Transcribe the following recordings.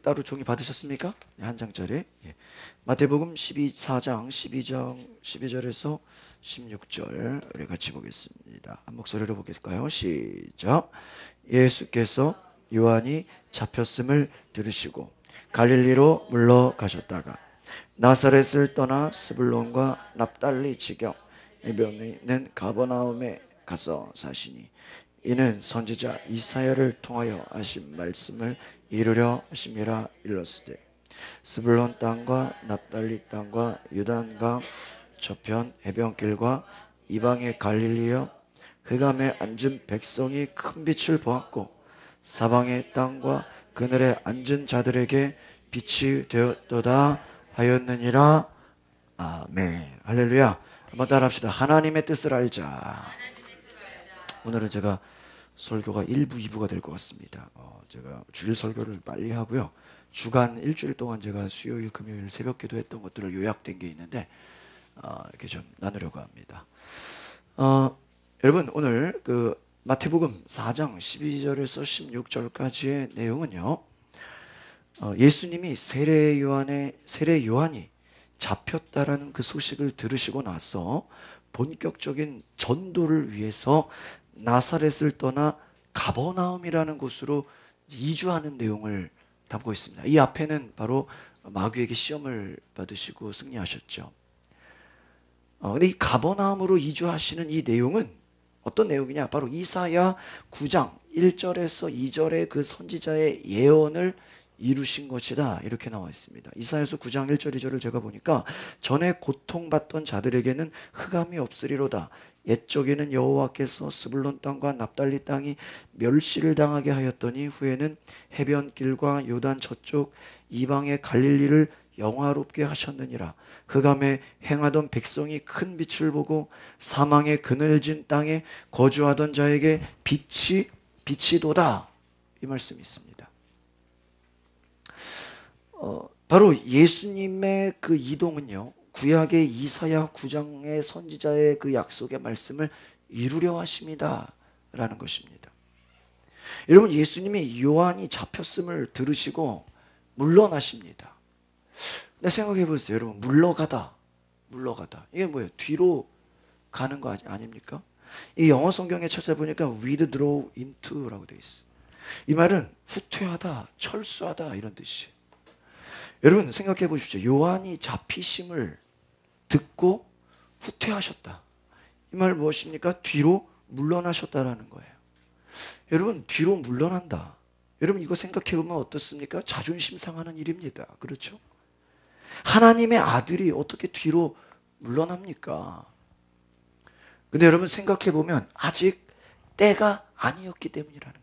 따로 종이 받으셨습니까? 한 장짜리. 예. 마태복음 4장 12절에서 16절 우리 같이 보겠습니다. 한 목소리로 보겠을까요? 시작. 예수께서 요한이 잡혔음을 들으시고 갈릴리로 물러가셨다가 나사렛을 떠나 스불론과 납달리 지경 해변에 있는 가버나움에 가서 사시니 이는 선지자 이사야를 통하여 하신 말씀을 이루려 하심이라 일렀으되 스불론 땅과 납달리 땅과 유단강 저편 해변길과 이방의 갈릴리여 흑암에 앉은 백성이 큰 빛을 보았고 사방의 땅과 그늘에 앉은 자들에게 빛이 되었도다 하였느니라. 아멘. 할렐루야. 한번 따라합시다. 하나님의 뜻을 알자. 오늘은 제가 설교가 1부, 2부가 될 것 같습니다. 제가 주일 설교를 빨리 하고요. 주간 일주일 동안 제가 수요일, 금요일 새벽 기도했던 것들을 요약된 게 있는데 이렇게 좀 나누려고 합니다. 여러분 오늘 그 마태복음 4장 12절에서 16절까지의 내용은요. 예수님이 세례 요한이 잡혔다라는 그 소식을 들으시고 나서 본격적인 전도를 위해서 나사렛을 떠나 가버나움이라는 곳으로 이주하는 내용을 담고 있습니다. 이 앞에는 바로 마귀에게 시험을 받으시고 승리하셨죠. 근데 이 가버나움으로 이주하시는 이 내용은 어떤 내용이냐? 바로 이사야 9장 1절에서 2절의 그 선지자의 예언을 이루신 것이다. 이렇게 나와 있습니다. 이사야서 9장 1절 2절을 제가 보니까 전에 고통받던 자들에게는 흑암이 없으리로다. 옛적에는 여호와께서 스불론 땅과 납달리 땅이 멸시를 당하게 하였더니 후에는 해변길과 요단 저쪽 이방의 갈릴리를 영화롭게 하셨느니라. 흑암에 행하던 백성이 큰 빛을 보고 사망의 그늘진 땅에 거주하던 자에게 빛이 도다. 이 말씀이 있습니다. 바로 예수님의 그 이동은요, 구약의 이사야 9장의 선지자의 그 약속의 말씀을 이루려 하십니다 라는 것입니다. 여러분, 예수님이 요한이 잡혔음을 들으시고 물러나십니다. 근데 생각해 보세요. 여러분, 물러가다 이게 뭐예요? 뒤로 가는 거 아닙니까? 이 영어 성경에 찾아보니까 withdraw into라고 되어 있어요. 이 말은 후퇴하다, 철수하다 이런 뜻이에요. 여러분 생각해 보십시오. 요한이 잡히심을 듣고 후퇴하셨다. 이 말 무엇입니까? 뒤로 물러나셨다라는 거예요. 여러분 뒤로 물러난다. 여러분 이거 생각해 보면 어떻습니까? 자존심 상하는 일입니다. 그렇죠? 하나님의 아들이 어떻게 뒤로 물러납니까? 근데 여러분 생각해 보면 아직 때가 아니었기 때문이라는 거예요.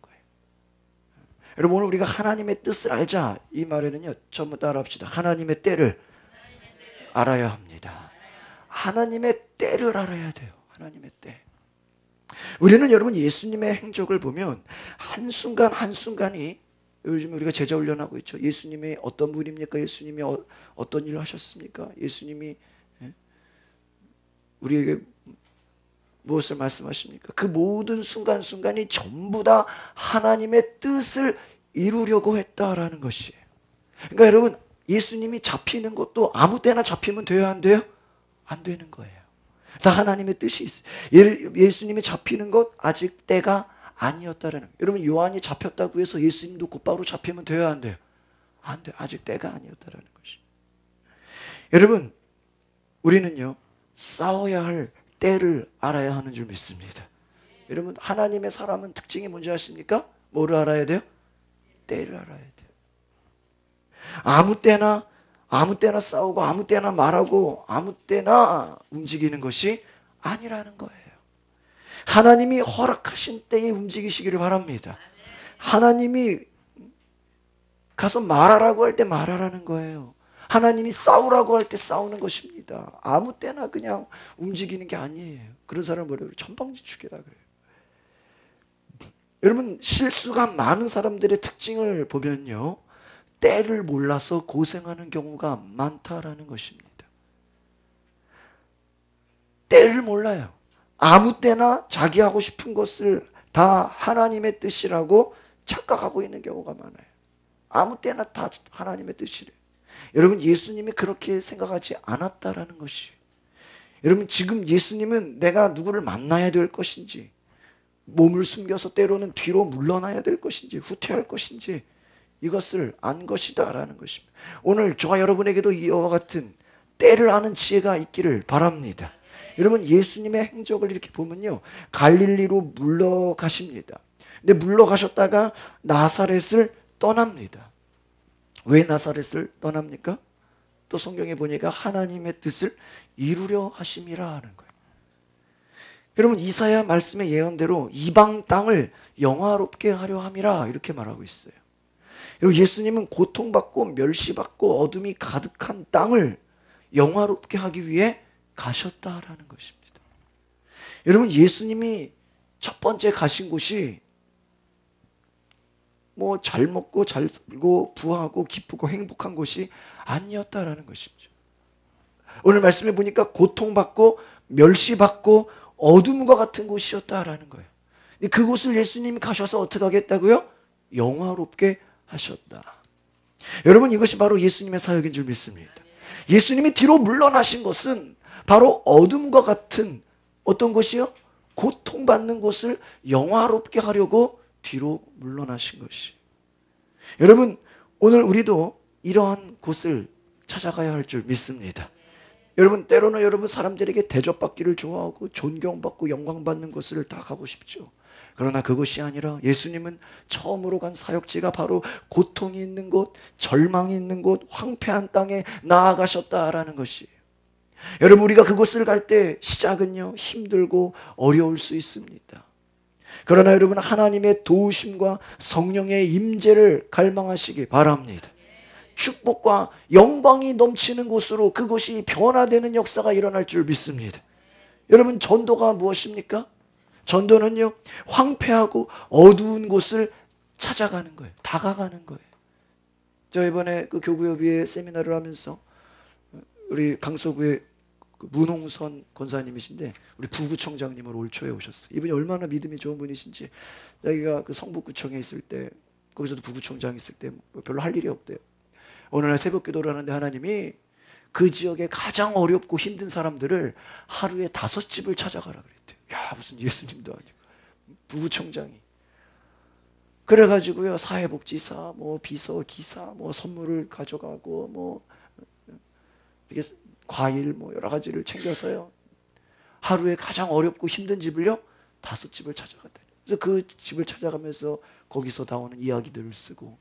여러분 오늘 우리가 하나님의 뜻을 알자 이 말에는요 전부 따라합시다. 하나님의 때를 알아야 합니다. 하나님의 때를 알아야 돼요. 하나님의 때. 우리는 여러분 예수님의 행적을 보면 한순간 한순간이 요즘 우리가 제자 훈련하고 있죠. 예수님이 어떤 분입니까? 예수님이 어떤 일을 하셨습니까? 예수님이 우리에게 무엇을 말씀하십니까? 그 모든 순간순간이 전부 다 하나님의 뜻을 이루려고 했다라는 것이에요. 그러니까 여러분 예수님이 잡히는 것도 아무 때나 잡히면 돼요? 안 돼요? 안 되는 거예요. 다 하나님의 뜻이 있어요. 예수님이 잡히는 것 아직 때가 아니었다라는 거예요. 여러분 요한이 잡혔다고 해서 예수님도 곧바로 잡히면 돼요? 안 돼요? 안 돼요. 아직 때가 아니었다라는 것이에요. 여러분 우리는요 싸워야 할 때를 알아야 하는 줄 믿습니다. 여러분 하나님의 사람은 특징이 뭔지 아십니까? 뭐를 알아야 돼요? 때를 알아야 돼요. 아무 때나 싸우고 아무 때나 말하고 아무 때나 움직이는 것이 아니라는 거예요. 하나님이 허락하신 때에 움직이시기를 바랍니다. 하나님이 가서 말하라고 할 때 말하라는 거예요. 하나님이 싸우라고 할 때 싸우는 것입니다. 아무 때나 그냥 움직이는 게 아니에요. 그런 사람은 뭐래요? 천방지축이다 그래요. 여러분 실수가 많은 사람들의 특징을 보면요. 때를 몰라서 고생하는 경우가 많다라는 것입니다. 때를 몰라요. 아무 때나 자기 하고 싶은 것을 다 하나님의 뜻이라고 착각하고 있는 경우가 많아요. 아무 때나 다 하나님의 뜻이래. 여러분, 예수님이 그렇게 생각하지 않았다라는 것이. 여러분, 지금 예수님은 내가 누구를 만나야 될 것인지, 몸을 숨겨서 때로는 뒤로 물러나야 될 것인지, 후퇴할 것인지, 이것을 안 것이다라는 것입니다. 오늘 저와 여러분에게도 이와 같은 때를 아는 지혜가 있기를 바랍니다. 여러분, 예수님의 행적을 이렇게 보면요, 갈릴리로 물러가십니다. 근데 물러가셨다가 나사렛을 떠납니다. 왜 나사렛을 떠납니까? 또 성경에 보니까 하나님의 뜻을 이루려 하심이라 하는 거예요. 여러분, 이사야 말씀의 예언대로 이방 땅을 영화롭게 하려 함이라 이렇게 말하고 있어요. 여러분, 예수님은 고통받고 멸시받고 어둠이 가득한 땅을 영화롭게 하기 위해 가셨다라는 것입니다. 여러분, 예수님이 첫 번째 가신 곳이 뭐 잘 먹고 잘 살고 부하고 기쁘고 행복한 곳이 아니었다라는 것이죠. 오늘 말씀해 보니까 고통받고 멸시받고 어둠과 같은 곳이었다라는 거예요. 그곳을 예수님이 가셔서 어떻게 하겠다고요? 영화롭게 하셨다. 여러분, 이것이 바로 예수님의 사역인 줄 믿습니다. 예수님이 뒤로 물러나신 것은 바로 어둠과 같은 어떤 곳이요? 고통받는 곳을 영화롭게 하려고 뒤로 물러나신 것이. 여러분, 오늘 우리도 이러한 곳을 찾아가야 할 줄 믿습니다. 여러분, 때로는 여러분 사람들에게 대접받기를 좋아하고 존경받고 영광받는 곳을 다 가고 싶죠. 그러나 그것이 아니라 예수님은 처음으로 간 사역지가 바로 고통이 있는 곳, 절망이 있는 곳, 황폐한 땅에 나아가셨다라는 것이에요. 여러분, 우리가 그곳을 갈 때 시작은요, 힘들고 어려울 수 있습니다. 그러나 여러분, 하나님의 도우심과 성령의 임재를 갈망하시기 바랍니다. 축복과 영광이 넘치는 곳으로 그곳이 변화되는 역사가 일어날 줄 믿습니다. 여러분, 전도가 무엇입니까? 전도는요, 황폐하고 어두운 곳을 찾아가는 거예요. 다가가는 거예요. 저 이번에 그 교구협의회 세미나를 하면서 우리 강서구의 문홍선 권사님이신데 우리 부구청장님을 올 초에 오셨어요. 이분이 얼마나 믿음이 좋은 분이신지, 자기가 그 성북구청에 있을 때, 거기서도 부구청장 있을 때 별로 할 일이 없대요. 어느 날 새벽 기도를 하는데 하나님이 그 지역에 가장 어렵고 힘든 사람들을 하루에 5집을 찾아가라 그랬대요. 야, 무슨 예수님도 아니고 부구청장이. 그래가지고요, 사회복지사, 뭐 비서, 기사, 뭐 선물을 가져가고, 뭐 이게 과일, 뭐 여러 가지를 챙겨서요, 하루에 가장 어렵고 힘든 집을요 5집을 찾아갔대요. 그래서 그 집을 찾아가면서 거기서 나오는 이야기들을 쓰고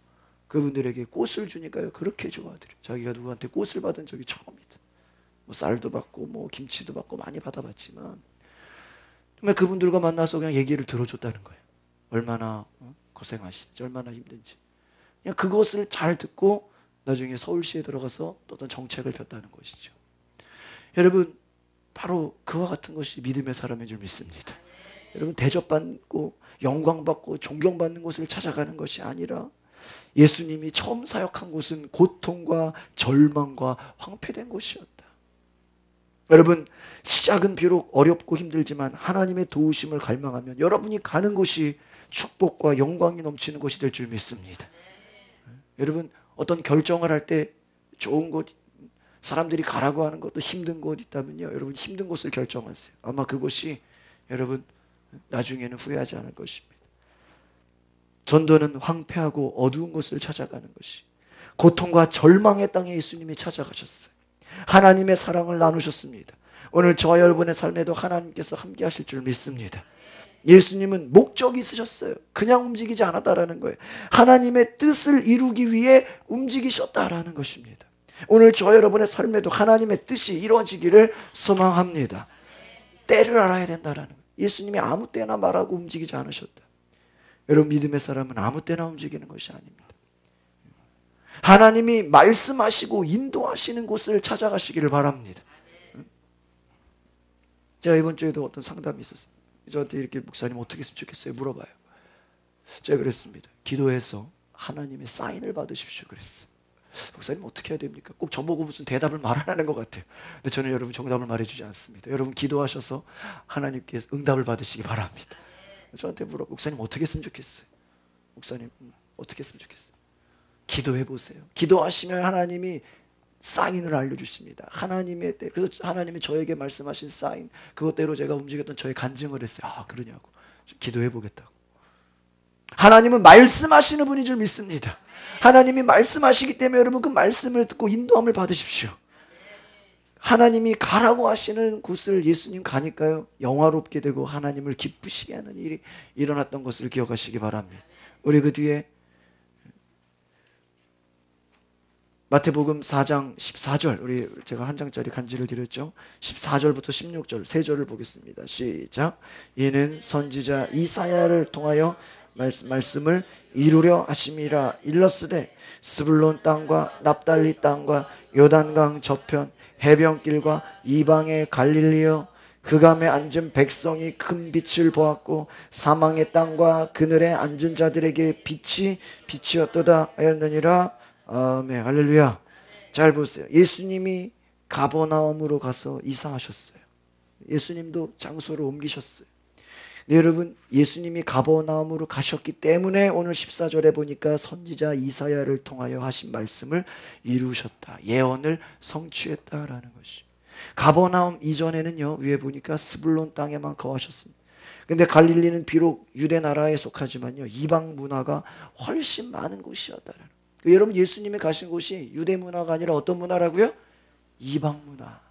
그분들에게 꽃을 주니까요, 그렇게 좋아하더래요. 자기가 누구한테 꽃을 받은 적이 처음이다. 뭐 쌀도 받고 뭐 김치도 받고 많이 받아봤지만 정말 그분들과 만나서 그냥 얘기를 들어줬다는 거예요. 얼마나 고생하시는지, 얼마나 힘든지. 그냥 그것을 잘 듣고 나중에 서울시에 들어가서 또 어떤 정책을 폈다는 것이죠. 여러분, 바로 그와 같은 것이 믿음의 사람인 줄 믿습니다. 여러분, 대접받고 영광받고 존경받는 곳을 찾아가는 것이 아니라 예수님이 처음 사역한 곳은 고통과 절망과 황폐된 곳이었다. 여러분, 시작은 비록 어렵고 힘들지만 하나님의 도우심을 갈망하면 여러분이 가는 곳이 축복과 영광이 넘치는 곳이 될 줄 믿습니다. 여러분, 어떤 결정을 할 때 좋은 곳, 사람들이 가라고 하는 것도 힘든 곳 있다면요, 여러분 힘든 곳을 결정하세요. 아마 그곳이 여러분 나중에는 후회하지 않을 것입니다. 전도는 황폐하고 어두운 곳을 찾아가는 것이, 고통과 절망의 땅에 예수님이 찾아가셨어요. 하나님의 사랑을 나누셨습니다. 오늘 저와 여러분의 삶에도 하나님께서 함께 하실 줄 믿습니다. 예수님은 목적이 있으셨어요. 그냥 움직이지 않았다라는 거예요. 하나님의 뜻을 이루기 위해 움직이셨다라는 것입니다. 오늘 저 여러분의 삶에도 하나님의 뜻이 이루어지기를 소망합니다. 때를 알아야 된다라는 거예요. 예수님이 아무 때나 말하고 움직이지 않으셨다. 여러분, 믿음의 사람은 아무 때나 움직이는 것이 아닙니다. 하나님이 말씀하시고 인도하시는 곳을 찾아가시기를 바랍니다. 제가 이번 주에도 어떤 상담이 있었어요. 저한테 이렇게, 목사님 어떻게 했으면 좋겠어요? 물어봐요. 제가 그랬습니다. 기도해서 하나님의 사인을 받으십시오 그랬어요. 목사님 어떻게 해야 됩니까? 꼭 저보고 무슨 대답을 말 안 하는 것 같아요. 근데 저는 여러분 정답을 말해주지 않습니다. 여러분 기도하셔서 하나님께 응답을 받으시기 바랍니다. 저한테 물어, 목사님 어떻게 했으면 좋겠어요? 목사님 어떻게 했으면 좋겠어요? 기도해 보세요. 기도하시면 하나님이 사인을 알려주십니다. 하나님의 때, 그래서 하나님이 저에게 말씀하신 사인, 그것대로 제가 움직였던 저의 간증을 했어요. 아, 그러냐고. 기도해 보겠다고. 하나님은 말씀하시는 분인 줄 믿습니다. 하나님이 말씀하시기 때문에 여러분 그 말씀을 듣고 인도함을 받으십시오. 하나님이 가라고 하시는 곳을 예수님 가니까요, 영화롭게 되고 하나님을 기쁘시게 하는 일이 일어났던 것을 기억하시기 바랍니다. 우리 그 뒤에 마태복음 4장 14절, 우리 제가 한 장짜리 간지를 드렸죠. 14절부터 16절 세 절을 보겠습니다. 시작. 이는 선지자 이사야를 통하여 말씀을 이루려 하심이라. 일렀으되 스불론 땅과 납달리 땅과 요단강 저편 해변길과 이방의 갈릴리여, 흑암에 앉은 백성이 큰 빛을 보았고 사망의 땅과 그늘에 앉은 자들에게 빛이 빛이었도다 하였느니라. 아멘. 할렐루야. 잘 보세요. 예수님이 가버나움으로 가서 이사하셨어요. 예수님도 장소를 옮기셨어요. 네, 여러분, 예수님이 가버나움으로 가셨기 때문에 오늘 14절에 보니까 선지자 이사야를 통하여 하신 말씀을 이루셨다. 예언을 성취했다라는 것이. 가버나움 이전에는요, 위에 보니까 스불론 땅에만 거하셨습니다. 근데 갈릴리는 비록 유대 나라에 속하지만요, 이방 문화가 훨씬 많은 곳이었다라는 거예요. 여러분, 예수님이 가신 곳이 유대 문화가 아니라 어떤 문화라고요? 이방 문화.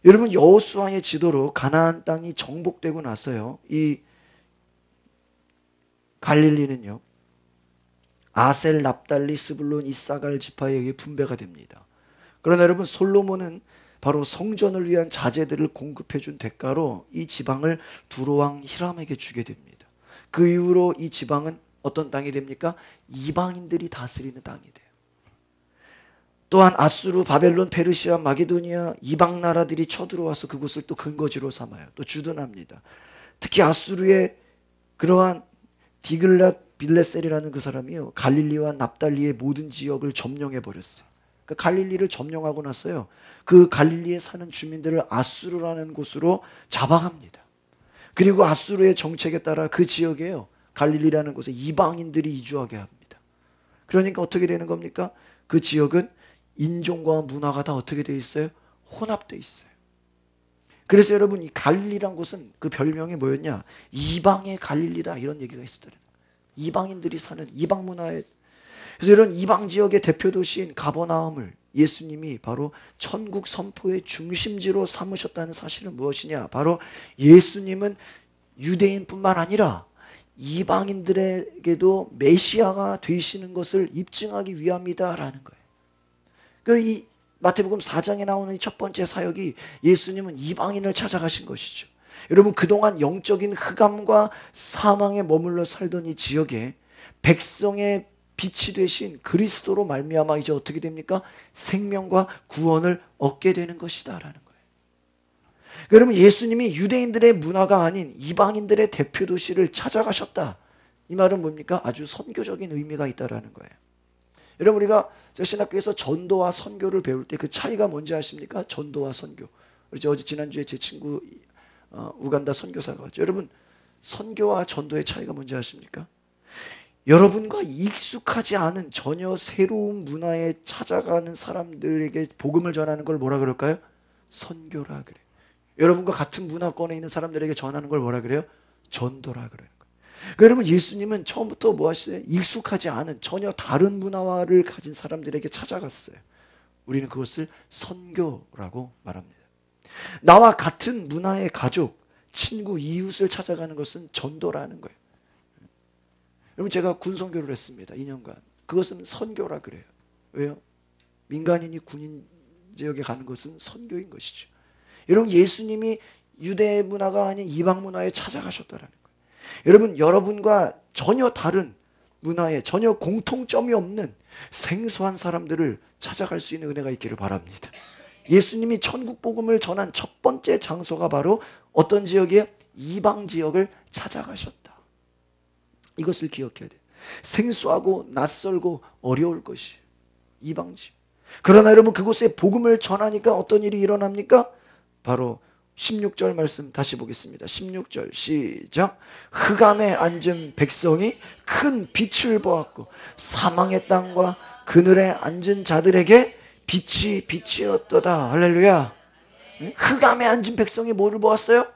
여러분, 여호수아의 지도로 가나안 땅이 정복되고 나서요, 이 갈릴리는요, 아셀, 납달리, 스불론, 이사갈 지파에 의해 분배가 됩니다. 그러나 여러분, 솔로몬은 바로 성전을 위한 자재들을 공급해 준 대가로 이 지방을 두로왕 히람에게 주게 됩니다. 그 이후로 이 지방은 어떤 땅이 됩니까? 이방인들이 다스리는 땅이 돼요. 또한 아수르, 바벨론, 페르시아, 마게도니아 이방 나라들이 쳐들어와서 그곳을 또 근거지로 삼아요. 또 주둔합니다. 특히 아수르의 그러한 디글랏 빌레셀이라는 그 사람이요, 갈릴리와 납달리의 모든 지역을 점령해 버렸어요. 그러니까 갈릴리를 점령하고 나서요, 그 갈릴리에 사는 주민들을 아수르라는 곳으로 잡아갑니다. 그리고 아수르의 정책에 따라 그 지역에요, 갈릴리라는 곳에 이방인들이 이주하게 합니다. 그러니까 어떻게 되는 겁니까? 그 지역은 인종과 문화가 다 어떻게 되어 있어요? 혼합되어 있어요. 그래서 여러분, 이 갈릴리란 곳은 그 별명이 뭐였냐? 이방의 갈릴리다, 이런 얘기가 있었더라고요. 이방인들이 사는 이방 문화에. 그래서 이런 이방 지역의 대표 도시인 가버나움을 예수님이 바로 천국 선포의 중심지로 삼으셨다는 사실은 무엇이냐? 바로 예수님은 유대인뿐만 아니라 이방인들에게도 메시아가 되시는 것을 입증하기 위함이다라는 거예요. 그래서 이 마태복음 4장에 나오는 이 첫 번째 사역이 예수님은 이방인을 찾아가신 것이죠. 여러분, 그동안 영적인 흑암과 사망에 머물러 살던 이 지역에 백성의 빛이 되신 그리스도로 말미암아 이제 어떻게 됩니까? 생명과 구원을 얻게 되는 것이다라는 거예요. 여러분, 예수님이 유대인들의 문화가 아닌 이방인들의 대표 도시를 찾아가셨다. 이 말은 뭡니까? 아주 선교적인 의미가 있다라는 거예요. 여러분, 우리가 신학교에서 전도와 선교를 배울 때 그 차이가 뭔지 아십니까? 전도와 선교. 어제 지난주에 제 친구 우간다 선교사가 왔죠. 여러분, 선교와 전도의 차이가 뭔지 아십니까? 여러분과 익숙하지 않은 전혀 새로운 문화에 찾아가는 사람들에게 복음을 전하는 걸 뭐라 그럴까요? 선교라 그래요. 여러분과 같은 문화권에 있는 사람들에게 전하는 걸 뭐라 그래요? 전도라 그래요. 그러니까 여러분, 예수님은 처음부터 뭐 하시어요? 익숙하지 않은 전혀 다른 문화를 가진 사람들에게 찾아갔어요. 우리는 그것을 선교라고 말합니다. 나와 같은 문화의 가족, 친구, 이웃을 찾아가는 것은 전도라는 거예요. 여러분, 제가 군선교를 했습니다. 2년간. 그것은 선교라 그래요. 왜요? 민간인이 군인 지역에 가는 것은 선교인 것이죠. 여러분, 예수님이 유대 문화가 아닌 이방 문화에 찾아가셨다라는 거예요. 여러분, 여러분과 전혀 다른 문화에 전혀 공통점이 없는 생소한 사람들을 찾아갈 수 있는 은혜가 있기를 바랍니다. 예수님이 천국 복음을 전한 첫 번째 장소가 바로 어떤 지역이에요? 이방 지역을 찾아가셨다. 이것을 기억해야 돼요. 생소하고 낯설고 어려울 것이 이방 지역. 그러나 여러분, 그곳에 복음을 전하니까 어떤 일이 일어납니까? 바로 16절 말씀 다시 보겠습니다. 16절 시작. 흑암에 앉은 백성이 큰 빛을 보았고 사망의 땅과 그늘에 앉은 자들에게 빛이 빛이었도다. 할렐루야. 흑암에 앉은 백성이 뭐를 보았어요?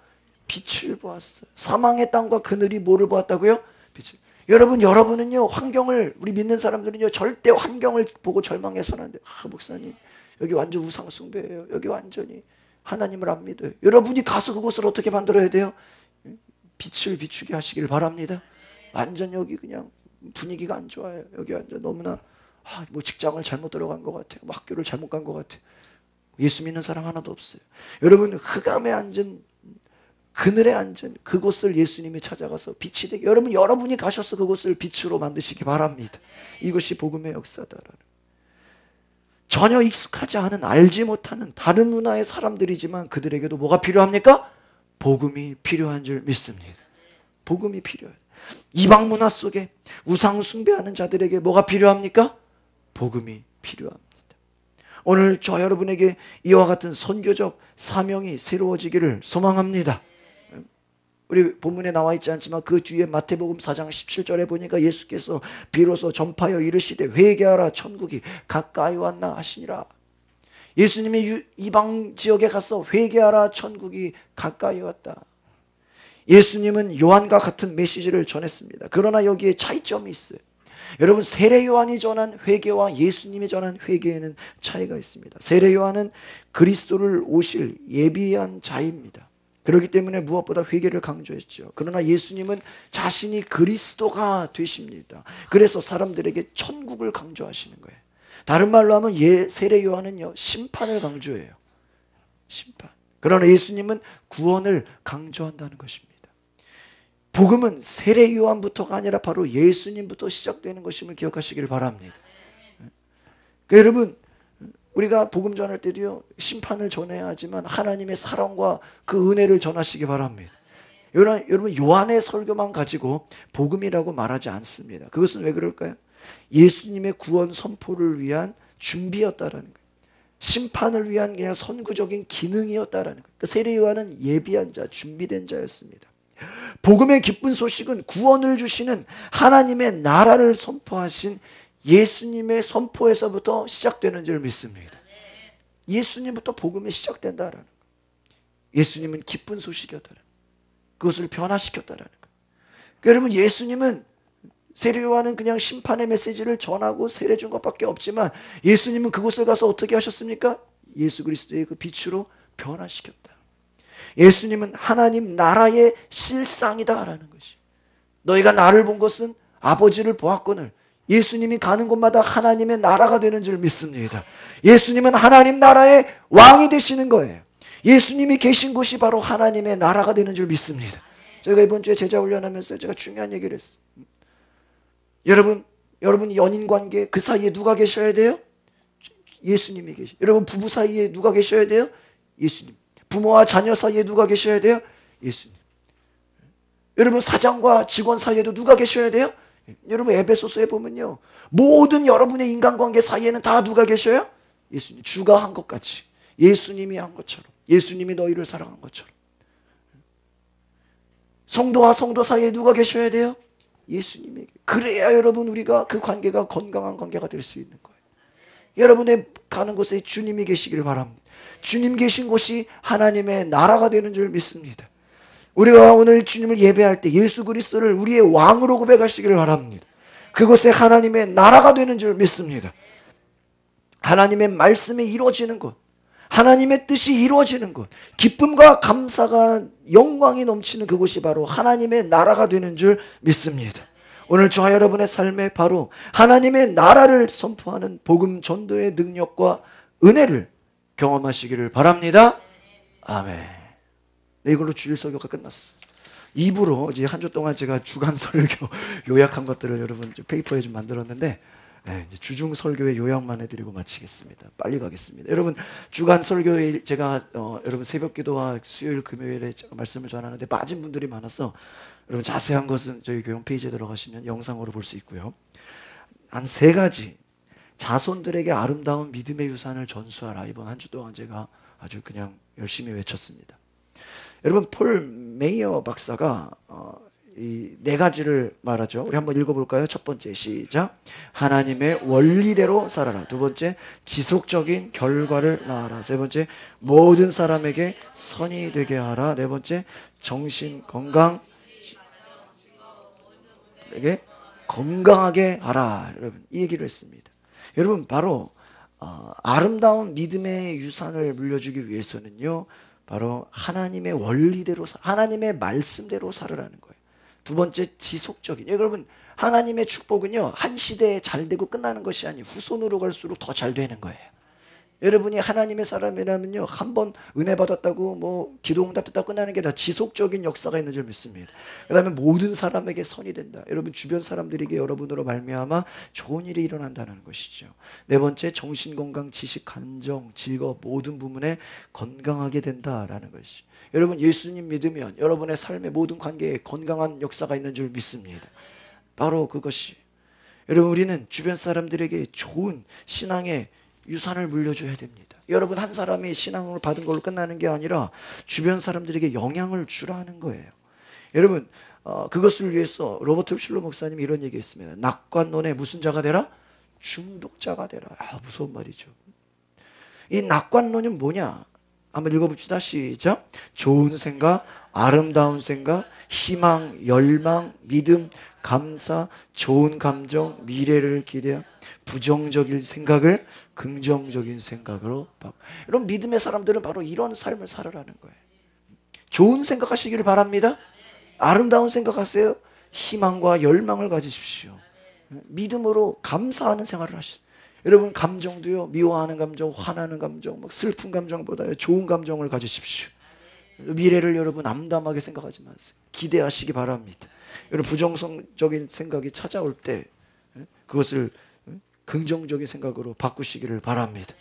빛을 보았어요. 사망의 땅과 그늘이 뭐를 보았다고요? 빛을. 여러분은요, 환경을, 우리 믿는 사람들은요, 절대 환경을 보고 절망해서는 안 돼요. 목사님, 여기 완전 우상 숭배예요. 여기 완전히 하나님을 안 믿어요. 여러분이 가서 그곳을 어떻게 만들어야 돼요? 빛을 비추게 하시길 바랍니다. 완전 여기 그냥 분위기가 안 좋아요. 여기 완전 너무나 뭐 직장을 잘못 들어간 것 같아요. 뭐 학교를 잘못 간 것 같아요. 예수 믿는 사람 하나도 없어요. 여러분, 흑암에 앉은, 그늘에 앉은 그곳을 예수님이 찾아가서 빛이 되게, 여러분이 가셔서 그곳을 빛으로 만드시기 바랍니다. 이것이 복음의 역사다라는. 전혀 익숙하지 않은, 알지 못하는 다른 문화의 사람들이지만 그들에게도 뭐가 필요합니까? 복음이 필요한 줄 믿습니다. 복음이 필요해요. 이방 문화 속에 우상 숭배하는 자들에게 뭐가 필요합니까? 복음이 필요합니다. 오늘 저 여러분에게 이와 같은 선교적 사명이 새로워지기를 소망합니다. 우리 본문에 나와 있지 않지만 그 뒤에 마태복음 4장 17절에 보니까 예수께서 비로소 전파하여 이르시되 회개하라 천국이 가까이 왔나 하시니라. 예수님이 이방 지역에 가서 회개하라 천국이 가까이 왔다. 예수님은 요한과 같은 메시지를 전했습니다. 그러나 여기에 차이점이 있어요. 여러분, 세례 요한이 전한 회개와 예수님이 전한 회개에는 차이가 있습니다. 세례 요한은 그리스도를 오실 예비한 자입니다. 그렇기 때문에 무엇보다 회개를 강조했죠. 그러나 예수님은 자신이 그리스도가 되십니다. 그래서 사람들에게 천국을 강조하시는 거예요. 다른 말로 하면 세례 요한은요, 심판을 강조해요. 심판. 그러나 예수님은 구원을 강조한다는 것입니다. 복음은 세례 요한부터가 아니라 바로 예수님부터 시작되는 것임을 기억하시길 바랍니다. 그러니까 여러분, 우리가 복음 전할 때도요, 심판을 전해야 하지만 하나님의 사랑과 그 은혜를 전하시기 바랍니다. 여러분, 요한의 설교만 가지고 복음이라고 말하지 않습니다. 그것은 왜 그럴까요? 예수님의 구원 선포를 위한 준비였다라는 거예요. 심판을 위한 그냥 선구적인 기능이었다라는 거예요. 세례 요한은 예비한 자, 준비된 자였습니다. 복음의 기쁜 소식은 구원을 주시는 하나님의 나라를 선포하신 예수님의 선포에서부터 시작되는 줄 믿습니다. 예수님부터 복음이 시작된다라는 거예요. 예수님은 기쁜 소식이었다라는 거예요. 그것을 변화시켰다라는 거예요. 그러니까 여러분, 예수님은, 세례 요한은 그냥 심판의 메시지를 전하고 세례 준 것밖에 없지만 예수님은 그곳을 가서 어떻게 하셨습니까? 예수 그리스도의 그 빛으로 변화시켰다. 예수님은 하나님 나라의 실상이다라는 것이. 너희가 나를 본 것은 아버지를 보았거늘. 예수님이 가는 곳마다 하나님의 나라가 되는 줄 믿습니다. 예수님은 하나님 나라의 왕이 되시는 거예요. 예수님이 계신 곳이 바로 하나님의 나라가 되는 줄 믿습니다. 제가 이번 주에 제자 훈련하면서 제가 중요한 얘기를 했어요. 여러분 연인 관계 그 사이에 누가 계셔야 돼요? 예수님이 계셔요. 여러분 부부 사이에 누가 계셔야 돼요? 예수님. 부모와 자녀 사이에 누가 계셔야 돼요? 예수님. 여러분 사장과 직원 사이에도 누가 계셔야 돼요? 여러분 에베소서에 보면요, 모든 여러분의 인간관계 사이에는 다 누가 계셔요? 예수님. 주가 한 것 같이, 예수님이 한 것처럼, 예수님이 너희를 사랑한 것처럼. 성도와 성도 사이에 누가 계셔야 돼요? 예수님에게. 그래야 여러분 우리가 그 관계가 건강한 관계가 될 수 있는 거예요. 여러분의 가는 곳에 주님이 계시길 바랍니다. 주님 계신 곳이 하나님의 나라가 되는 줄 믿습니다. 우리가 오늘 주님을 예배할 때 예수 그리스도를 우리의 왕으로 고백하시기를 바랍니다. 그곳에 하나님의 나라가 되는 줄 믿습니다. 하나님의 말씀이 이루어지는 곳, 하나님의 뜻이 이루어지는 곳, 기쁨과 감사가 영광이 넘치는 그곳이 바로 하나님의 나라가 되는 줄 믿습니다. 오늘 저와 여러분의 삶에 바로 하나님의 나라를 선포하는 복음 전도의 능력과 은혜를 경험하시기를 바랍니다. 아멘. 네, 이걸로 주일 설교가 끝났어. 2부로 이제 한 주 동안 제가 주간 설교 요약한 것들을 여러분 페이퍼에 좀 만들었는데, 네, 이제 주중 설교의 요약만 해드리고 마치겠습니다. 빨리 가겠습니다. 여러분 주간 설교에 제가 여러분 새벽기도와 수요일 금요일에 제가 말씀을 전하는데 빠진 분들이 많아서 여러분 자세한 것은 저희 교회 홈페이지에 들어가시면 영상으로 볼 수 있고요. 한 3가지 자손들에게 아름다운 믿음의 유산을 전수하라. 이번 한 주 동안 제가 아주 그냥 열심히 외쳤습니다. 여러분 폴 메이어 박사가 이 네 가지를 말하죠. 우리 한번 읽어볼까요? 첫 번째 시작. 하나님의 원리대로 살아라. 두 번째 지속적인 결과를 낳아라. 세 번째 모든 사람에게 선이 되게 하라. 네 번째 정신 건강에게 건강하게 하라. 여러분 이 얘기를 했습니다. 여러분 바로 아름다운 믿음의 유산을 물려주기 위해서는요, 바로 하나님의 원리대로 하나님의 말씀대로 살으라는 거예요. 두 번째 지속적인, 여러분 하나님의 축복은요 한 시대에 잘 되고 끝나는 것이 아니고 후손으로 갈수록 더 잘 되는 거예요. 여러분이 하나님의 사람이라면요 한 번 은혜 받았다고 뭐 기도 응답했다고 끝나는 게 아니라 지속적인 역사가 있는 줄 믿습니다. 그 다음에 모든 사람에게 선이 된다. 여러분 주변 사람들에게 여러분으로 말미암아 좋은 일이 일어난다는 것이죠. 네 번째 정신건강, 지식, 감정, 즐거움 모든 부분에 건강하게 된다라는 것이. 여러분 예수님 믿으면 여러분의 삶의 모든 관계에 건강한 역사가 있는 줄 믿습니다. 바로 그것이. 여러분 우리는 주변 사람들에게 좋은 신앙의 유산을 물려줘야 됩니다. 여러분 한 사람이 신앙을 받은 걸로 끝나는 게 아니라 주변 사람들에게 영향을 주라는 거예요. 여러분 그것을 위해서 로버트 슐러 목사님이 이런 얘기했습니다. 낙관론에 무슨 자가 되라? 중독자가 되라. 무서운 말이죠. 이 낙관론은 뭐냐? 한번 읽어봅시다. 시작. 좋은 생각, 아름다운 생각, 희망, 열망, 믿음, 감사, 좋은 감정, 미래를 기대함, 부정적인 생각을 긍정적인 생각으로 바꿔. 이런 믿음의 사람들은 바로 이런 삶을 살아라는 거예요. 좋은 생각하시기를 바랍니다. 아름다운 생각하세요. 희망과 열망을 가지십시오. 믿음으로 감사하는 생활을 하시오. 여러분 감정도요, 미워하는 감정, 화나는 감정, 막 슬픈 감정보다 좋은 감정을 가지십시오. 미래를 여러분 암담하게 생각하지 마세요. 기대하시기 바랍니다. 여러분 부정적인 생각이 찾아올 때 그것을 긍정적인 생각으로 바꾸시기를 바랍니다.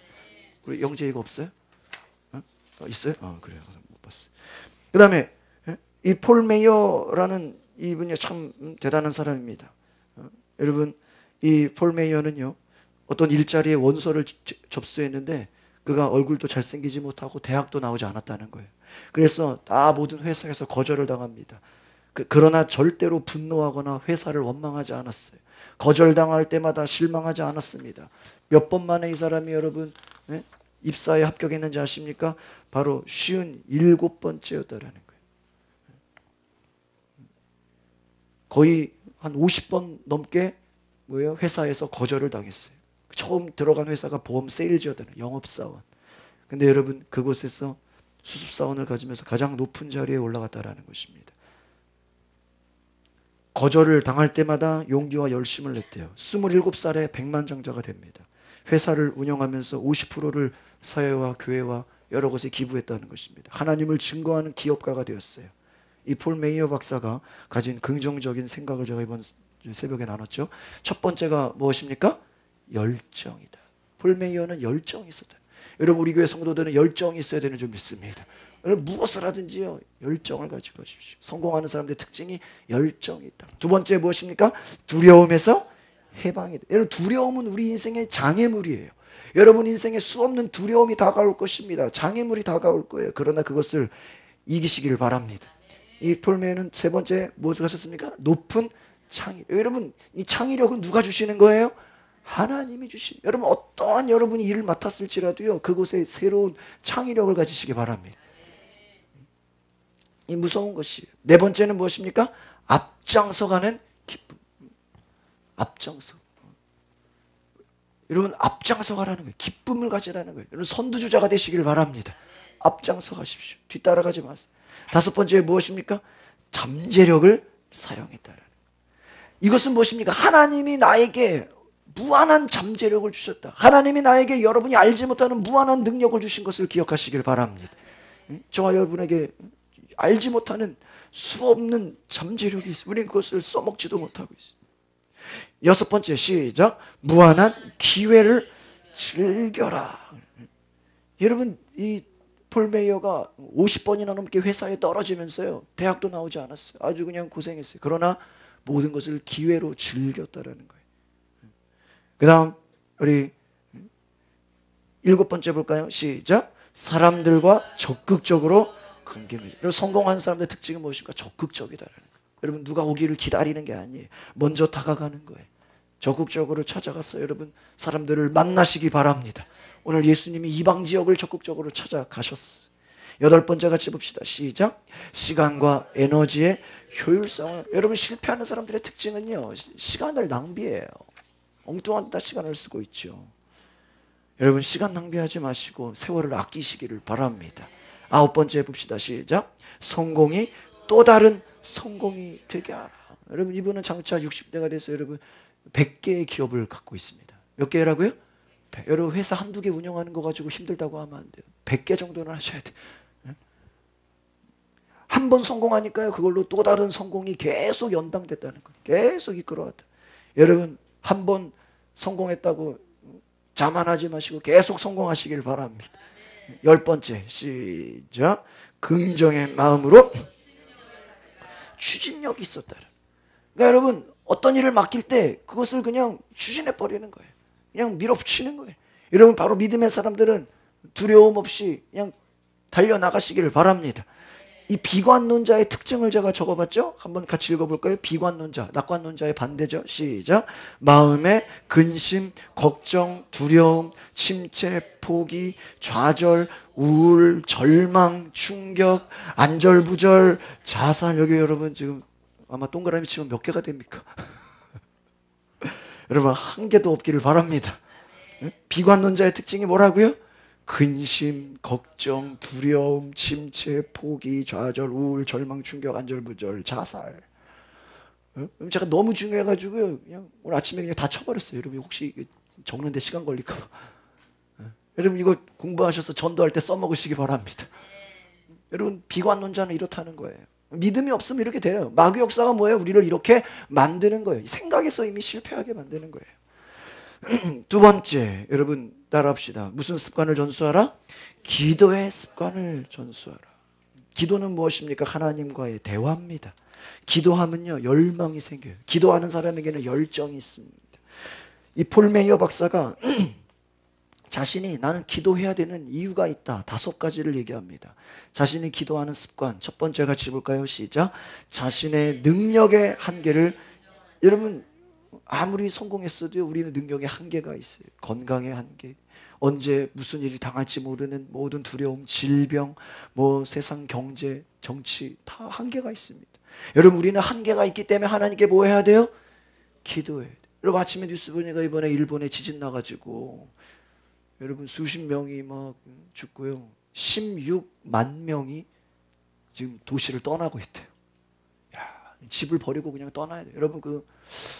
우리 영재 이거 없어요? 있어요? 그래요. 못 봤어요. 그 다음에 이 폴 메이어라는 이분이 참 대단한 사람입니다. 여러분 이 폴 메이어는요 어떤 일자리에 원서를 접수했는데 그가 얼굴도 잘생기지 못하고 대학도 나오지 않았다는 거예요. 그래서 모든 회사에서 거절을 당합니다. 그러나 절대로 분노하거나 회사를 원망하지 않았어요. 거절당할 때마다 실망하지 않았습니다. 몇 번 만에 이 사람이 여러분 입사에 합격했는지 아십니까? 바로 57번째였다라는 거예요. 거의 한 50번 넘게 회사에서 거절을 당했어요. 처음 들어간 회사가 보험 세일즈였다는 영업사원. 근데 여러분 그곳에서 수습사원을 가지면서 가장 높은 자리에 올라갔다라는 것입니다. 거절을 당할 때마다 용기와 열심을 냈대요. 27살에 백만장자가 됩니다. 회사를 운영하면서 50%를 사회와 교회와 여러 곳에 기부했다는 것입니다. 하나님을 증거하는 기업가가 되었어요. 이 폴 메이어 박사가 가진 긍정적인 생각을 제가 이번 새벽에 나눴죠. 첫 번째가 무엇입니까? 열정이다. 폴 메이어는 열정이 있었다. 여러분 우리 교회 성도들은 열정이 있어야 되는 줄 믿습니다. 여러분 무엇을 하든지요 열정을 가지고 하십시오. 성공하는 사람들의 특징이 열정이 있다. 두 번째 무엇입니까? 두려움에서 해방이다. 여러분 두려움은 우리 인생의 장애물이에요. 여러분 인생에 수없는 두려움이 다가올 것입니다. 장애물이 다가올 거예요. 그러나 그것을 이기시기를 바랍니다. 이 폴 메이어는 세 번째 무엇을 하셨습니까? 높은 창의. 여러분 이 창의력은 누가 주시는 거예요? 하나님이 주신. 여러분 어떠한 여러분이 일을 맡았을지라도요 그곳에 새로운 창의력을 가지시기 바랍니다. 이 무서운 것이. 네 번째는 무엇입니까? 앞장서가는 기쁨. 앞장서. 여러분 앞장서 가라는 거예요. 기쁨을 가지라는 거예요. 여러분 선두주자가 되시길 바랍니다. 앞장서 가십시오. 뒤따라가지 마세요. 다섯 번째 무엇입니까? 잠재력을 사용했다라는 거예요. 이것은 무엇입니까? 하나님이 나에게 무한한 잠재력을 주셨다. 하나님이 나에게 여러분이 알지 못하는 무한한 능력을 주신 것을 기억하시길 바랍니다. 저와 여러분에게 알지 못하는 수없는 잠재력이 있어요. 우리는 그것을 써먹지도 못하고 있어요. 여섯 번째 시작. 무한한 기회를 즐겨라. 여러분 이 폴 메이어가 50번이나 넘게 회사에 떨어지면서요 대학도 나오지 않았어요. 아주 그냥 고생했어요. 그러나 모든 것을 기회로 즐겼다라는 거예요. 그 다음 우리 일곱 번째 볼까요? 시작. 사람들과 적극적으로 관계 맺어. 여러분 성공하는 사람들의 특징은 무엇입니까? 적극적이다라는 거예요. 여러분 누가 오기를 기다리는 게 아니에요. 먼저 다가가는 거예요. 적극적으로 찾아가서 여러분 사람들을 만나시기 바랍니다. 오늘 예수님이 이방 지역을 적극적으로 찾아가셨어요. 여덟 번째 같이 봅시다. 시작. 시간과 에너지의 효율성을. 여러분 실패하는 사람들의 특징은요, 시간을 낭비해요. 엉뚱한 데 시간을 쓰고 있죠. 여러분 시간 낭비하지 마시고 세월을 아끼시기를 바랍니다. 아홉 번째 봅시다. 시작. 성공이 또 다른 성공이 되게 하라. 여러분 이분은 장차 60대가 돼서 여러분 100개의 기업을 갖고 있습니다. 몇 개라고요? 여러분 회사 한두 개 운영하는 거 가지고 힘들다고 하면 안 돼요. 100개 정도는 하셔야 돼요. 한 번 성공하니까요, 그걸로 또 다른 성공이 계속 연당됐다는 거예요. 계속 이끌어왔다. 여러분 한 번 성공했다고 자만하지 마시고 계속 성공하시길 바랍니다. 열 번째 시작. 긍정의 마음으로 추진력이 있었다. 그러니까 여러분 어떤 일을 맡길 때 그것을 그냥 추진해 버리는 거예요. 그냥 밀어붙이는 거예요. 여러분 바로 믿음의 사람들은 두려움 없이 그냥 달려나가시기를 바랍니다. 이 비관론자의 특징을 제가 적어봤죠? 한번 같이 읽어볼까요? 비관론자, 낙관론자의 반대죠. 시작. 마음의 근심, 걱정, 두려움, 침체, 포기, 좌절, 우울, 절망, 충격, 안절부절, 자살. 여기 여러분 지금 아마 동그라미 치면 몇 개가 됩니까? 여러분 한 개도 없기를 바랍니다. 비관론자의 특징이 뭐라고요? 근심, 걱정, 두려움, 침체, 포기, 좌절, 우울, 절망, 충격, 안절부절, 자살. 제가 너무 중요해가지고요, 그냥 오늘 아침에 그냥 다 쳐버렸어요. 여러분 혹시 적는데 시간 걸릴까봐. 여러분 이거 공부하셔서 전도할 때 써먹으시기 바랍니다. 여러분 비관론자는 이렇다는 거예요. 믿음이 없으면 이렇게 돼요. 마귀 역사가 뭐예요? 우리를 이렇게 만드는 거예요. 생각에서 이미 실패하게 만드는 거예요. 두 번째, 여러분 따라합시다. 무슨 습관을 전수하라? 기도의 습관을 전수하라. 기도는 무엇입니까? 하나님과의 대화입니다. 기도하면요 열망이 생겨요. 기도하는 사람에게는 열정이 있습니다. 이 폴 메이어 박사가 자신이 나는 기도해야 되는 이유가 있다. 5가지를 얘기합니다. 자신이 기도하는 습관. 첫 번째 같이 볼까요? 시작. 자신의 능력의 한계를. 여러분 아무리 성공했어도 우리는 능력의 한계가 있어요. 건강의 한계, 언제 무슨 일이 당할지 모르는 모든 두려움, 질병, 뭐 세상 경제, 정치 다 한계가 있습니다. 여러분 우리는 한계가 있기 때문에 하나님께 뭐 해야 돼요? 기도해야 돼요. 여러분 아침에 뉴스 보니까 이번에 일본에 지진 나가지고 여러분 수십 명이 막 죽고요, 16만 명이 지금 도시를 떠나고 있대요. 야, 집을 버리고 그냥 떠나야 돼요. 여러분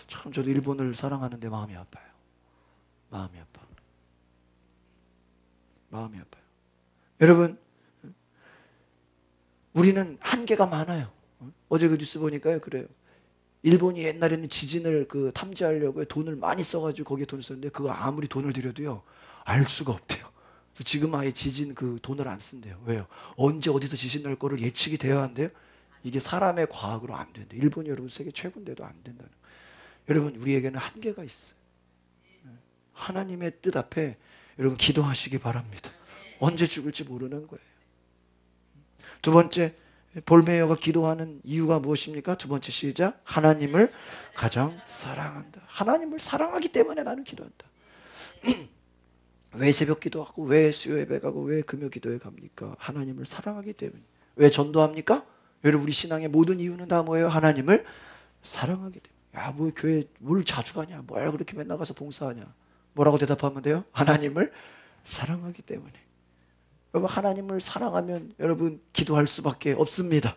참 저도 일본을 사랑하는데 마음이 아파요. 마음이 아파. 마음이 아파요. 여러분 우리는 한계가 많아요. 어제 그 뉴스 보니까요, 그래요. 일본이 옛날에는 지진을 탐지하려고 돈을 많이 써가지고 거기에 돈을 썼는데 그거 아무리 돈을 들여도요 알 수가 없대요. 지금 아예 지진 돈을 안 쓴대요. 왜요? 언제 어디서 지진 날 거를 예측이 되어야 한대요. 이게 사람의 과학으로 안 된대요. 일본이 여러분 세계 최고인데도 안 된다는 거예요. 여러분 우리에게는 한계가 있어요. 하나님의 뜻 앞에 여러분 기도하시기 바랍니다. 언제 죽을지 모르는 거예요. 두 번째, 볼 메이어가 기도하는 이유가 무엇입니까? 두 번째 시작. 하나님을 가장 사랑한다. 하나님을 사랑하기 때문에 나는 기도한다. 왜 새벽 기도하고 왜 수요 예배 가고 왜 금요 기도에 갑니까? 하나님을 사랑하기 때문에. 왜 전도합니까? 여러분 우리 신앙의 모든 이유는 다 뭐예요? 하나님을 사랑하기 때문에. 야, 뭐 교회 뭘 자주 가냐? 뭘 그렇게 맨날 가서 봉사하냐? 뭐라고 대답하면 돼요? 하나님을 사랑하기 때문에. 여러분 하나님을 사랑하면 여러분 기도할 수밖에 없습니다.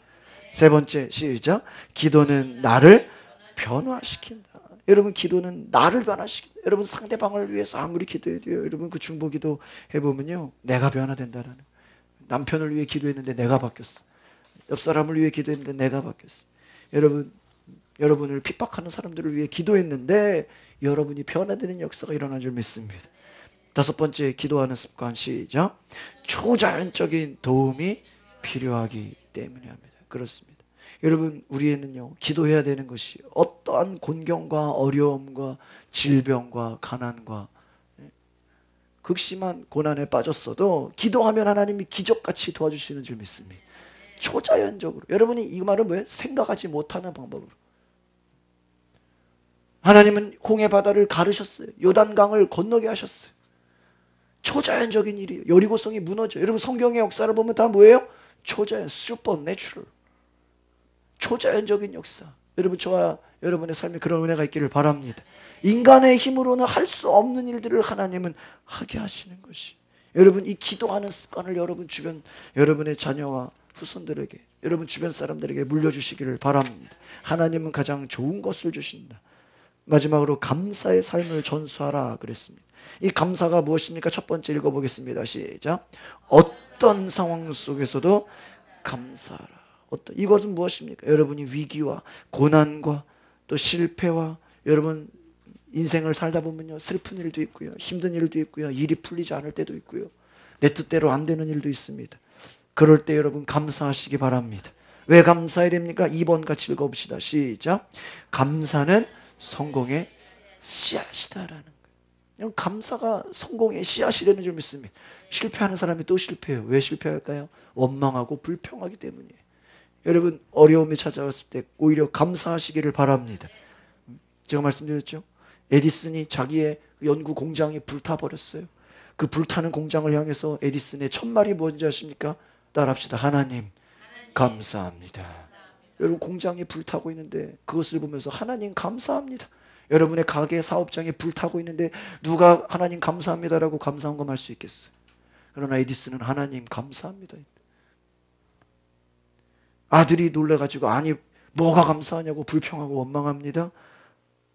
세 번째 시작. 기도는 나를 변화시킨다. 여러분 기도는 나를 변화시킨다. 여러분 상대방을 위해서 아무리 기도해도 여러분 중보기도 해보면요 내가 변화된다는. 남편을 위해 기도했는데 내가 바뀌었어. 옆 사람을 위해 기도했는데 내가 바뀌었어. 여러분을 핍박하는 사람들을 위해 기도했는데 여러분이 변화되는 역사가 일어난 줄 믿습니다. 다섯 번째, 기도하는 습관 시작. 초자연적인 도움이 필요하기 때문에 합니다. 그렇습니다. 여러분 우리에는요 기도해야 되는 것이 어떠한 곤경과 어려움과 질병과 가난과 극심한 고난에 빠졌어도 기도하면 하나님이 기적같이 도와주시는 줄 믿습니다. 초자연적으로. 여러분이 이 말은 뭐예요? 생각하지 못하는 방법으로. 하나님은 홍해 바다를 가르셨어요. 요단강을 건너게 하셨어요. 초자연적인 일이에요. 여리고성이 무너져요. 여러분 성경의 역사를 보면 다 뭐예요? 초자연, 슈퍼내추럴. 초자연적인 역사. 여러분 저와 여러분의 삶에 그런 은혜가 있기를 바랍니다. 인간의 힘으로는 할 수 없는 일들을 하나님은 하게 하시는 것이. 여러분 이 기도하는 습관을 여러분 주변 여러분의 자녀와 후손들에게 여러분 주변 사람들에게 물려주시기를 바랍니다. 하나님은 가장 좋은 것을 주신다. 마지막으로 감사의 삶을 전수하라 그랬습니다. 이 감사가 무엇입니까? 첫 번째 읽어보겠습니다. 시작. 어떤 상황 속에서도 감사하라. 이것은 무엇입니까? 여러분이 위기와 고난과 또 실패와 여러분 인생을 살다 보면요 슬픈 일도 있고요, 힘든 일도 있고요, 일이 풀리지 않을 때도 있고요, 내 뜻대로 안 되는 일도 있습니다. 그럴 때 여러분 감사하시기 바랍니다. 왜 감사해야 됩니까? 2번 같이 읽어봅시다. 시작. 감사는 성공의 씨앗이다라는 거예요. 감사가 성공의 씨앗이라는 줄 믿습니다. 실패하는 사람이 또 실패해요. 왜 실패할까요? 원망하고 불평하기 때문이에요. 여러분 어려움이 찾아왔을 때 오히려 감사하시기를 바랍니다. 제가 말씀드렸죠. 에디슨이 자기의 연구 공장이 불타버렸어요. 그 불타는 공장을 향해서 에디슨의 첫 말이 뭔지 아십니까? 따라합시다. 하나님 감사합니다. 여러분 공장이 불타고 있는데 그것을 보면서 하나님 감사합니다. 여러분의 가게 사업장이 불타고 있는데 누가 하나님 감사합니다라고 감사한 거 말 수 있겠어요? 그러나 에디슨은 하나님 감사합니다. 아들이 놀래가지고 아니 뭐가 감사하냐고 불평하고 원망합니다.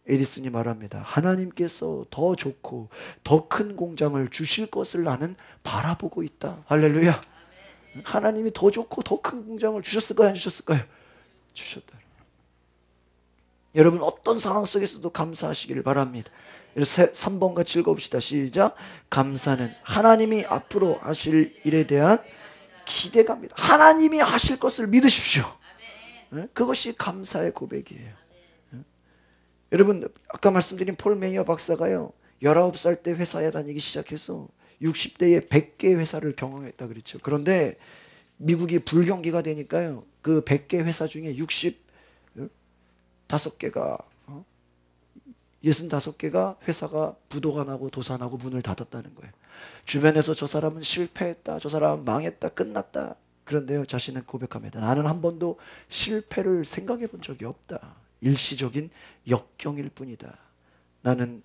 에디슨이 말합니다. 하나님께서 더 좋고 더 큰 공장을 주실 것을 나는 바라보고 있다. 할렐루야. 하나님이 더 좋고 더 큰 공장을 주셨을까요? 안 주셨을까요? 주셨다. 여러분 어떤 상황 속에서도 감사하시기를 바랍니다. 3번 같이 읽어봅시다. 시작. 감사는 하나님이 앞으로 하실 일에 대한 기대감입니다. 하나님이 하실 것을 믿으십시오. 그것이 감사의 고백이에요. 여러분 아까 말씀드린 폴 메이어 박사가요 19살 때 회사에 다니기 시작해서 60대에 100개 회사를 경영했다 그랬죠. 그런데 미국이 불경기가 되니까요 그 100개 회사 중에 65개가 65개가 회사가 부도가 나고 도산하고 문을 닫았다는 거예요. 주변에서 저 사람은 실패했다, 저 사람은 망했다, 끝났다. 그런데요 자신은 고백합니다. 나는 한 번도 실패를 생각해 본 적이 없다. 일시적인 역경일 뿐이다. 나는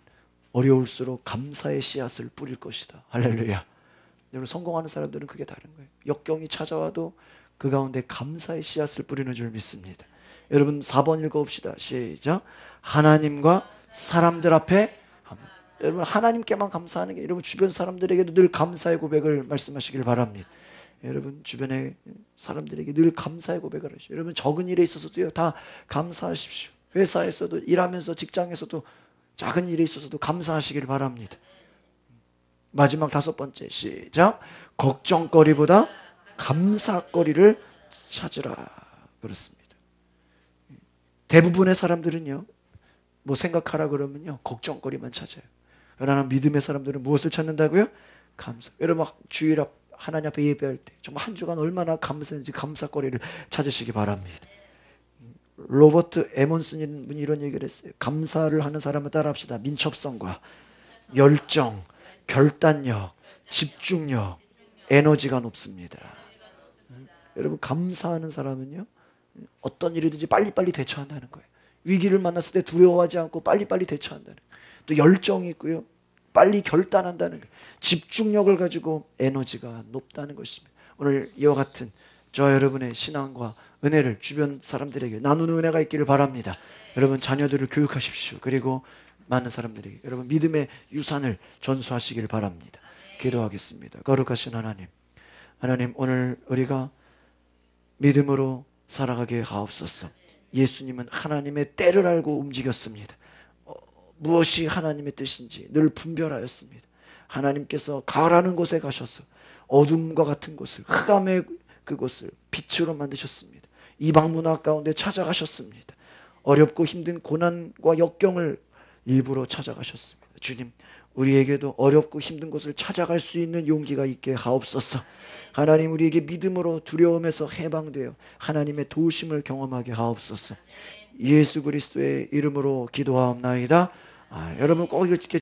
어려울수록 감사의 씨앗을 뿌릴 것이다. 할렐루야. 여러분 성공하는 사람들은 그게 다른 거예요. 역경이 찾아와도 그 가운데 감사의 씨앗을 뿌리는 줄 믿습니다. 여러분 4번 읽어봅시다. 시작. 하나님과 사람들 앞에 여러분 하나님께만 감사하는 게 여러분 주변 사람들에게도 늘 감사의 고백을 말씀하시길 바랍니다. 여러분 주변의 사람들에게 늘 감사의 고백을 하시죠. 여러분 적은 일에 있어서도요 다 감사하십시오. 회사에서도 일하면서 직장에서도 작은 일에 있어서도 감사하시길 바랍니다. 마지막 5번째 시작. 걱정거리보다 감사거리를 찾으라 그렇습니다. 대부분의 사람들은요 뭐 생각하라 그러면요 걱정거리만 찾아요. 그러나 믿음의 사람들은 무엇을 찾는다고요? 감사. 여러분 주일 앞 하나님 앞에 예배할 때 정말 한 주간 얼마나 감사했는지 감사거리를 찾으시기 바랍니다. 로버트 에몬슨 분이 이런 얘기를 했어요. 감사를 하는 사람을 따라합시다. 민첩성과 열정, 결단력, 집중력, 에너지가 높습니다. 여러분 감사하는 사람은요 어떤 일이든지 빨리빨리 대처한다는 거예요. 위기를 만났을 때 두려워하지 않고 빨리빨리 대처한다는 거예요. 또 열정이 있고요 빨리 결단한다는 거예요. 집중력을 가지고 에너지가 높다는 것입니다. 오늘 이와 같은 저와 여러분의 신앙과 은혜를 주변 사람들에게 나누는 은혜가 있기를 바랍니다. 여러분 자녀들을 교육하십시오. 그리고 많은 사람들에게 여러분 믿음의 유산을 전수하시길 바랍니다. 기도하겠습니다. 거룩하신 하나님, 하나님 오늘 우리가 믿음으로 살아가게 하옵소서. 예수님은 하나님의 때를 알고 움직였습니다. 무엇이 하나님의 뜻인지 늘 분별하였습니다. 하나님께서 가라는 곳에 가셔서 어둠과 같은 곳을 흑암의 그곳을 빛으로 만드셨습니다. 이방 문화 가운데 찾아가셨습니다. 어렵고 힘든 고난과 역경을 일부러 찾아가셨습니다. 주님, 우리에게도 어렵고 힘든 곳을 찾아갈 수 있는 용기가 있게 하옵소서. 하나님, 우리에게 믿음으로 두려움에서 해방되어 하나님의 도우심을 경험하게 하옵소서. 예수 그리스도의 이름으로 기도하옵나이다. 여러분 꼭 이렇게